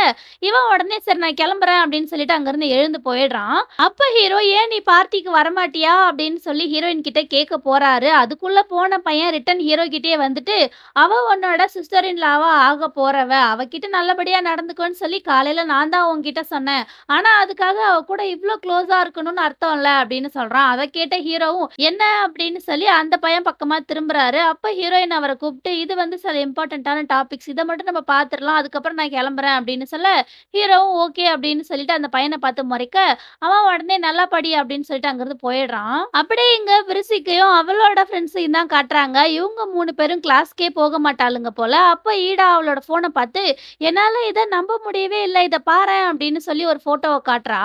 இவன் உடனே "சரி நான் கிளம்புறேன்" அப்படின்னு சொல்லிட்டு அங்கிருந்து எழுந்து போயிடுறான். அப்ப ஹீரோ, "ஏன் நீ பார்ட்டிக்கு வரமாட்டியா?" அப்படின்னு சொல்லி ஹீரோயின் கிட்ட கேட்க போறாரு. அதுக்குள்ள போன பையன் ரிட்டர்ன் ஹீரோ கிட்டயே வந்துட்டு, "அவ உன்னோட சிஸ்டர் இன் லாவா ஆக போறவ. அவகிட்ட நல்லபடியா நடந்துக்கோன்னு சொல்லி காலையில நான் தான் உன்கிட்ட சொன்னேன். ஆனா அதுக்காக அவ கூட இவ்ளோ க்ளோஸா இருக்கணும்னு அர்த்தம் இல்ல" அப்படின்னு சொல்றான். அத கேட்ட ஹீரோவும், "என்ன?" அப்படின்னு சொல்லி அந்த பையன் பக்கமா திரும்புறாரு. அப்ப ஹீரோயின் அவர கூப்பிட்டு, "இது வந்து சில இம்பார்ட்டன்ட்டான டாபிக்ஸ். இத மட்டும் நம்ம பார்த்துரலாம். அதுக்கப்புறம் நான் கிளம்புறேன்" அப்படின்னு சொல்ல, ஹீரோவும் ஓகே அப்படின்னு சொல்லிட்டு அந்த பையன பார்த்து முறைக்க, அவன் உடனே "நல்லா படி" அப்படின்னு சொல்லிட்டு அங்கிருந்து போயிடுறான். அப்படியே இங்க விருசிக்கையும் அவளோட ஃப்ரெண்ட்ஸையும் தான் காட்டுறாங்க. இவங்க 3 பேரும் கிளாஸ்க்கே போக மாட்டாளுங்க போல. அப்ப ஈடா அவளோட ஃபோன பார்த்து, "என்னால இத நம்ப முடியவே இல்ல. இத பாரேன்" அப்படின்னு சொல்லி ஒரு ஃபோட்டோவ காட்டுறா.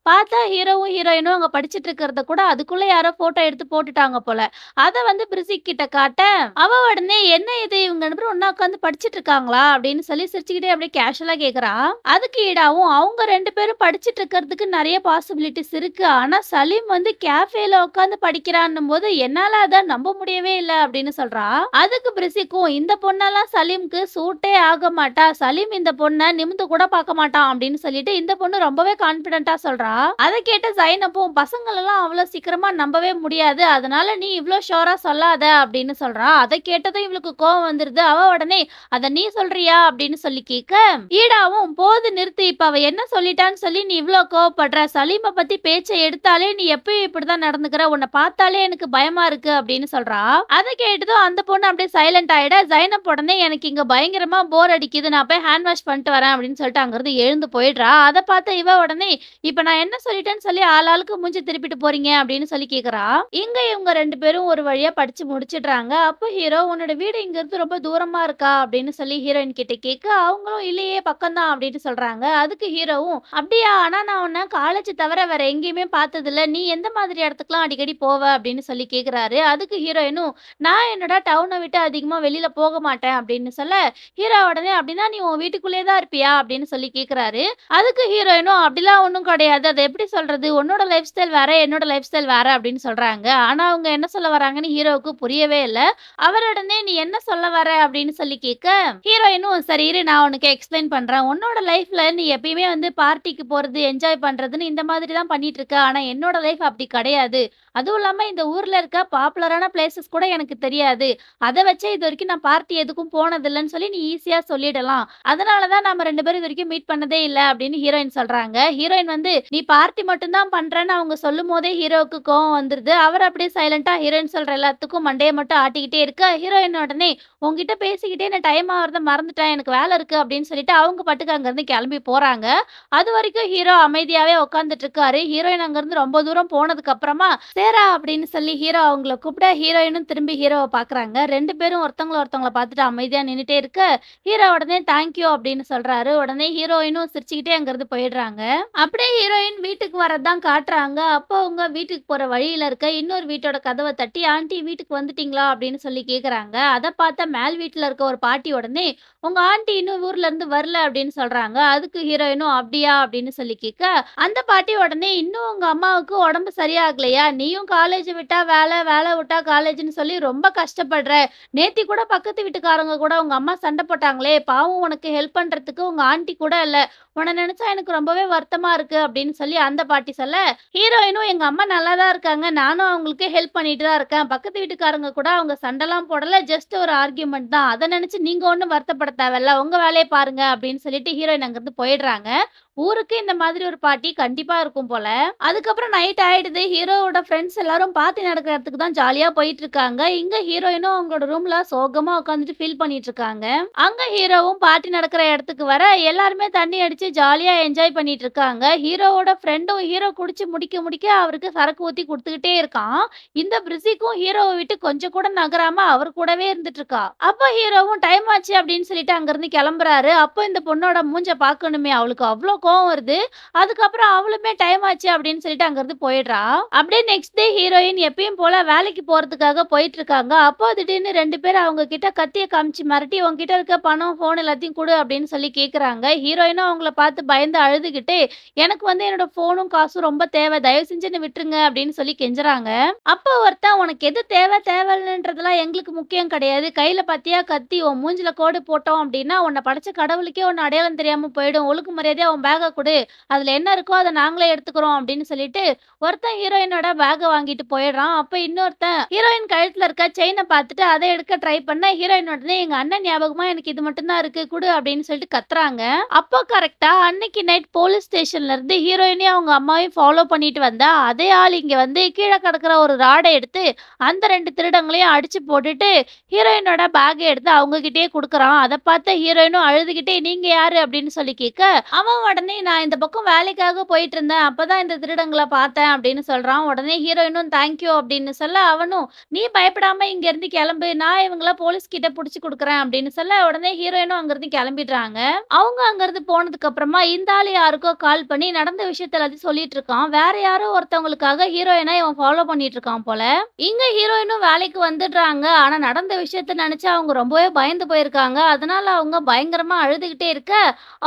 பார்த்தா ஹீரோவும், ஹீரோயினும் அங்க படிச்சுட்டு இருக்கிறத கூட அதுக்குள்ள யாரோ ஃபோட்டோ எடுத்து போட்டுட்டாங்க போல. அத வந்து பிரிசிக் கிட்ட காட்ட, அவ உடனே "என்ன இது இவங்க 2 பேரும் ஒண்ணா உட்காந்து படிச்சுட்டு இருக்காங்களா?" அப்படின்னு சொல்லி சிரிச்சுக்கிட்டே அப்படியே கேஷுவலா கேட்கிறா. அதுக்கு ஈடாவும், "அவங்க 2 பேரும் படிச்சுட்டு இருக்கிறதுக்கு நெறைய பாசிபிலிட்டிஸ் இருக்கு. ஆனா சலீம் வந்து கேஃபேல உட்காந்து படிக்கிறான்னும்போது என்னால அத நம்ப முடியவே இல்ல" அப்படின்னு சொல்றா. அதுக்கு பிரிசிக்கும், "இந்த பொண்ணெல்லாம் சலீம்க்கு சூட்டே ஆக மாட்டா. சலீம் இந்த பொண்ண நிமிந்து கூட பார்க்க மாட்டான்" அப்படின்னு சொல்லிட்டு இந்த பொண்ணு ரொம்பவே கான்ஃபிடென்ட்டா சொல்றா. அத கேட்ட ஜைனப்பும், "பசங்களெல்லாம் அவ்வளோ சீக்கிரமா நம்பவே முடியாது. அதனால நீ இவ்ளோ ஷூரா சொல்லாத" அப்படின்னு சொல்றா. அத கேட்டதும் இவளுக்கு கோவம் வந்துருது. அவ உடனே, "அத நீ சொல்றியா?" அப்படின்னு சொல்லி கேட்க, ஈடாவும், "போது நிறுத்து. இப்ப அவ என்ன சொல்லிட்டான்னு சொல்லி நீ இவ்ளோ கோவப்படுற? சலீம பத்தி பேச்ச எடுத்தாலே நீ எப்பயும் இப்படிதான் நடந்துக்கிற. உன்ன பார்த்தாலே எனக்கு பயமா இருக்கு" அப்படின்னு சொல்றா. அத கேட்டதும் அந்த பொண்ணு அப்படியே சைலண்ட் ஆயிட, ஜைனப் உடனே, "எனக்கு இங்க பயங்கரமா போர் அடிக்குது. நான் போய் ஹேண்ட் வாஷ் பண்ணிட்டு வரேன்" அப்படின்னு சொல்லிட்டு அங்கிருந்து எழுந்து போயிடுறா. அத பார்த்த இவ உடனே, "இப்ப நான் என்ன சொல்லிட்டேன்னு சொல்லி ஆளாளுக்கு மூஞ்சி திருப்பிட்டு போறீங்க" அப்படின்னு சொல்லி கேட்கிறா. இங்க இவங்க 2 பேரும் ஒரு வழியா படிச்சு முடிச்சிடுறாங்க. அப்ப ஹீரோ, "உன்னோட வீடு இங்கிருந்து ரொம்ப தூரமா இருக்கா?" அப்படின்னு சொல்லி ஹீரோயின் கிட்ட கேட்க, அவங்களும் "இல்லையே பக்கம் தான்" அப்படின்னு சொல்றாங்க. அதுக்கு ஹீரோவும், "அப்படியா? ஆனா நான் உன்ன காலேஜ் தவிர வேற எங்கேயுமே பார்த்ததில்ல. நீ எந்த மாதிரி இடத்துக்குலாம் அடிக்கடி போவ?" அப்படின்னு சொல்லி கேட்கிறாரு. அதுக்கு ஹீரோயினும், "நான் என்னடா டவுன விட்டு அதிகமா வெளியில போக மாட்டேன்" அப்படின்னு சொல்ல, ஹீரோ உடனே, "அப்படின்னா நீ உன் வீட்டுக்குள்ளேயே தான் இருப்பியா?" அப்படின்னு சொல்லி கேட்கிறாரு. அதுக்கு ஹீரோயினும், "அப்படிலாம் ஒண்ணும் கிடையாது. அத எப்படி சொல்றது? உன்னோட லைஃப் ஸ்டைல் வேற, என்னோட லைஃப் ஸ்டைல் வேற" அப்படின்னு சொல்றாங்க. ஆனா அவங்க என்ன சொல்ல வராங்கன்னு ஹீரோவுக்கு புரியவே இல்ல. அவர் உடனே, "நீ என்ன சொல்ல வர?" அப்படின்னு சொல்லி கேட்க, ஹீரோயினும், "சரி இரு நான் உனக்கு எக்ஸ்பிளைன் பண்றேன். உன்னோட லைஃப்ல நீ எப்பயுமே வந்து பார்ட்டிக்கு போறது, என்ஜாய் பண்றதுன்னு இந்த மாதிரி தான் பண்ணிட்டு இருக்க. ஆனா என்னோட லைஃப் அப்படி கிடையாது. அதுவும் இல்லாம இந்த ஊர்ல இருக்க பாப்புலரான பிளேஸஸ் கூட எனக்கு தெரியாது. அத வச்சே இதுவரைக்கும் நான் பார்ட்டி எதுக்கும் போனதில்லன்னு சொல்லி நீ ஈஸியா சொல்லிடலாம். அதனால தான் நாம 2 பேரும் இதுவரைக்கும் மீட் பண்ணதே இல்ல" அப்படின்னு ஹீரோயின் சொல்றாங்க. ஹீரோயின் வந்து, "நீ பார்ட்டி மட்டும் தான் பண்றேன்னு" அவங்க சொல்லும்போதே ஹீரோவுக்கு கோவம் வந்துருது. அவர் அப்படியே சைலன்ட்டா ஹீரோயின் சொல்ற எல்லாத்துக்கும் மண்டைய மட்டும் ஆட்டிக்கிட்டே இருக்க, ஹீரோயின் உடனே, "உன்கிட்ட பேசிக்கிட்டே நான் டைம் ஆவறத மறந்துட்டேன். எனக்கு வேலை இருக்கு அப்படின்னு சொல்லிட்டு அவங்க பாட்டுக்கு அங்கருந்து கிளம்பி போறாங்க. அதுவரைக்கும் ஹீரோ அமைதியாவே உட்கார்ந்துட்டு இருக்காரு. ஹீரோயின் அங்கருந்து ரொம்ப தூரம் போனதுக்கு அப்புறமா, "சேரா" அப்படின்னு சொல்லி ஹீரோ அவங்கள கூப்பிட, ஹீரோயினும் திரும்பி ஹீரோவ பார்க்குறாங்க. 2 பேரும் ஒருத்தவங்கள பார்த்துட்டு அமைதியா நின்னுட்டே இருக்க, ஹீரோ உடனே தேங்க் யூ அப்படின்னு சொல்றாரு. உடனே ஹீரோயினும் சிரிச்சுக்கிட்டே அங்கருந்து போயிடுறாங்க. அப்படியே ஹீரோயின் வீட்டுக்கு வரது தான் காட்டுறாங்க. அப்போ அவங்க வீட்டுக்கு போற வழியில இருக்க இன்னொரு வீட்டோட கதவ தட்டி, "ஆன்டி வீட்டுக்கு வந்துட்டீங்களா?" அப்படின்னு சொல்லி கேட்குறாங்க. அத பார்த்த மேல் வீட்ல இருக்க ஒரு பாட்டி உடனே, "உங்க ஆன்டி இன்னும் ஊர்ல இருந்து வரல" அப்படின்னு சொல்றாங்க. அதுக்கு ஹீரோயினும், "அப்படியா?" அப்படின்னு சொல்லி கேட்க, அந்த பாட்டி உடனே, "இன்னும் உங்க அம்மாவுக்கு உடம்பு சரியாகலையா? நீயும் காலேஜ் விட்டா வேலை, வேலை விட்டா காலேஜ்ன்னு சொல்லி ரொம்ப கஷ்டப்படுற. நேத்தி கூட பக்கத்து வீட்டுக்காரங்க கூட உங்க அம்மா சண்டை போட்டாங்களே! பாவம் உனக்கு ஹெல்ப் பண்றதுக்கு உங்க ஆன்டி கூட இல்ல. உன்ன நெனச்சா எனக்கு ரொம்பவே வருத்தமா இருக்கு" அப்படின்னு சொல்லி அந்த பாட்டி சொல்ல, ஹீரோயினும், "எங்க அம்மா நல்லா தான் இருக்காங்க. நானும் அவங்களுக்கு ஹெல்ப் பண்ணிட்டு தான் இருக்கேன். பக்கத்து வீட்டுக்காரங்க கூட அவங்க சண்டைலாம் போடல. ஜஸ்ட் ஒரு ஆர்கியூமெண்ட் தான். அத நெனச்சு நீங்க ஒண்ணும் வருத்தப்பட தேவையில்ல. உங்க வேலைய பாருங்க" அப்படின்னு சொல்லிட்டு ஹீரோயின் அங்கருந்து போயிடுறாங்க. ஊருக்கு இந்த மாதிரி ஒரு பார்ட்டி கண்டிப்பா இருக்கும் போல. அதுக்கப்புறம் நைட் ஆயிடுது. ஹீரோவோட ஃப்ரெண்ட்ஸ் எல்லாரும் பார்ட்டி நடக்கிற இடத்துக்கு தான் ஜாலியா போயிட்டு இருக்காங்க. இங்க ஹீரோயினும் அவங்களோட ரூம்ல சோகமா உட்காந்துட்டு ஃபீல் பண்ணிட்டு இருக்காங்க. அங்க ஹீரோவும் பார்ட்டி நடக்கிற இடத்துக்கு வர எல்லாருமே தண்ணி அடிச்சு ஜாலியா என்ஜாய் பண்ணிட்டு இருக்காங்க. ஹீரோவோட ஃப்ரெண்டும் ஹீரோ குடிச்சு முடிக்க அவருக்கு சரக்கு ஊத்தி குடுத்துக்கிட்டே இருக்கான். இந்த பிரிசிக்கும் ஹீரோவ விட்டு கொஞ்சம் கூட நகராம அவர் கூடவே இருந்துட்டு இருக்கா. அப்ப ஹீரோவும் டைம் ஆச்சு அப்படின்னு சொல்லிட்டு அங்கிருந்து கிளம்புறாரு. அப்போ இந்த பொண்ணோட மூஞ்ச பார்க்கணுமே, அவளுக்கு அவ்ளோ கோவம் வருது. அதுக்கப்புறம் அவளுமே டைம் ஆச்சு அப்படின்னு சொல்லிட்டு அங்கிருந்து போயிடுறா. அப்படியே நெக்ஸ்ட் டே ஹீரோயின் எப்பயும் போல வேலைக்கு போறதுக்காக போயிட்டு இருக்காங்க. அப்போ திடீர்னு 2 பேர் அவங்க கிட்ட கத்திய காமிச்சு மிரட்டி, "உன்கிட்ட இருக்க பணம், ஃபோன் எல்லாத்தையும் குடு" அப்படின்னு சொல்லி கேட்குறாங்க. ஹீரோயினும் அவங்கள பார்த்து பயந்து அழுதுகிட்டு, "எனக்கு வந்து என்னோட ஃபோனும் காசும் ரொம்ப தேவை. தயவு செஞ்சு என்ன விட்டுருங்க" அப்படின்னு சொல்லி கெஞ்சுறாங்க. அப்போ ஒருத்தன், "உனக்கு எது தேவை தேவையில்லன்றதெல்லாம் எங்களுக்கு முக்கியம் கிடையாது. கையில பாத்தியா கத்தி, உன் மூஞ்சில கோடு போட்டோம் அப்படின்னா உன்னை படைச்ச கடவுளுக்கே உன்னை அடையாளம் தெரியாம போயிடும். ஒழுங்கு மரியாதையா உன் பேக்க குடு. அதுல என்ன இருக்கோ அத நாங்களே எடுத்துக்கிறோம்" அப்படின்னு சொல்லிட்டு ஒருத்தன் ஹீரோயினோட பேக்க வாங்கிட்டு போயிடுறான். அப்ப இன்னொருத்தன் ஹீரோயின் கழுத்துல இருக்க செயின பார்த்துட்டு அத எடுக்க ட்ரை பண்ண, ஹீரோயின் உடனே, "எங்க அண்ணன் ஞாபகமா எனக்கு இது மட்டும் தான் இருக்கு குடு" அப்படின்னு சொல்லிட்டு கத்துறாங்க. அப்போ கரெக்ட்டா அன்னைக்கு நைட் போலீஸ் ஸ்டேஷன்ல இருந்து ஹீரோயினையும் அவங்க அம்மாவையும் ஃபாலோ பண்ணிட்டு வந்த அதே ஆள் இங்க வந்து கீழ கிடக்குற ஒரு ராட எடுத்து அந்த 2 திருடங்களையும் அடிச்சு போட்டுட்டு ஹீரோயினோட பேக்க எடுத்து அவங்க கிட்டயே குடுக்குறான். அத பார்த்த ஹீரோயினும் அழுதுகிட்டே, "நீங்க யாரு?" அப்படின்னு சொல்லி கேட்க, அவன் உடனே, "நான் இந்த பக்கம் வேலைக்காக போயிட்டு இருந்தேன். அப்பதான் இந்த திருடங்கள பார்த்தேன்" அப்படின்னு சொல்றான். உடனே ஹீரோயினும் தேங்க் யூ அப்படின்னு சொல்ல, அவனும், "நீ பயப்படாம இங்க இருந்து கிளம்பு. நான் இவங்கள போலீஸ் கிட்ட புடிச்சு குடுக்குறேன்" அப்படின்னு சொல்ல, உடனே ஹீரோயினும் அங்கிருந்து கிளம்பிடுறாங்க. அவங்க அங்கிருந்து போனதுக்கு அப்புறமா இந்த ஆளு யாருக்கோ கால் பண்ணி நடந்த விஷயத்த எல்லாத்தையும் சொல்லிட்டு இருக்கான். வேற யாரோ ஒருத்தவங்களுக்காக ஹீரோயின இவன் ஃபாலோ பண்ணிட்டு இருக்கான் போல. இங்க ஹீரோயினும் வேலைக்கு வந்துடுறாங்க. ஆனா நடந்த விஷயத்த நினைச்சு அவங்க ரொம்பவே பயந்து போயிருக்காங்க. அதனால அவங்க பயங்கரமா அழுதுகிட்டே இருக்க,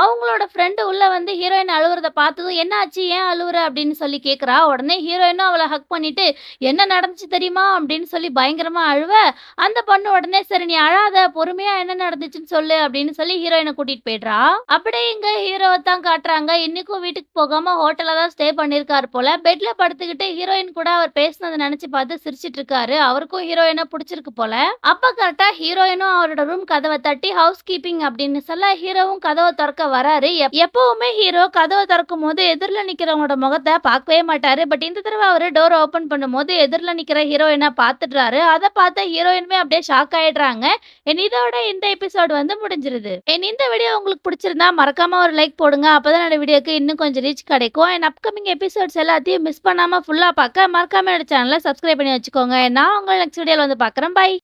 அவங்களோட ஃப்ரெண்டு உள்ள வந்து ஹீரோயின் அழுவுறத பார்த்ததும், "என்னாச்சு? ஏன் அழுவுற?" அப்படின்னு சொல்லி கேட்குறா. உடனே ஹீரோயினும் அவள ஹக் பண்ணிட்டு, "என்ன நடந்துச்சு தெரியுமா?" அப்படின்னு சொல்லி பயங்கரமா அழுவ, அந்த பொண்ணு உடனே, "சரி நீ அழாத, பொறுமையா என்ன நடந்துச்சுன்னு சொல்லு" அப்படின்னு சொல்லி ஹீரோயின கூட்டிட்டு போயிடுறா. அப்படியே இங்க ஹீரோவ தான் காட்டுறாங்க. இன்னைக்கும் வீட்டுக்கு போகாம ஹோட்டல்ல தான் ஸ்டே பண்ணியிருக்காரு போல. பெட்ல படுத்துக்கிட்டு ஹீரோயின் கூட அவர் பேசினத நினைச்சு பார்த்து சிரிச்சிட்டு இருக்காரு. அவருக்கும் ஹீரோயின புடிச்சிருக்கு போல. அப்ப கரெக்ட்டா ஹீரோயினும் அவரோட ரூம் கதவ தட்டி ஹவுஸ் கீப்பிங் அப்படின்னு சொல்ல, ஹீரோவும் கதவ தொறக்க வராரு. எப்பவுமே ஹீரோ கதவ தொறக்கும்போது எதிர்ல நிக்கிறவங்களோட முகத்த பார்க்கவே மாட்டாரு. பட் இந்த தடவ அவரு டோர் ஓப்பன் பண்ணும்போது எதிர்ல நிக்கிற ஹீரோயின பார்த்துடுறாரு. அத பார்த்த ஹீரோயினுமே அப்படியே ஷாக் ஆயிடுறாங்க. இதோட இந்த எபிசோட் வந்து முடிஞ்சிருது. இந்த வீடியோ உங்களுக்கு பிடிச்சிருந்தா மறக்காம ஒரு லைக் போடுங்க. அப்பதான் என்னோட வீடியோக்கு இன்னும் கொஞ்சம் ரீச் கிடைக்கும். அப்கமிங் எபிசோட்ஸ் எல்லாத்தையும் மிஸ் பண்ணாம ஃபுல்லா பார்க்க மறக்காம என்னோட சேனலை சப்ஸ்கிரைப் பண்ணி வச்சுக்கோங்க. நான் உங்களை நெக்ஸ்ட் வீடியோல வந்து பார்க்குறேன். பை.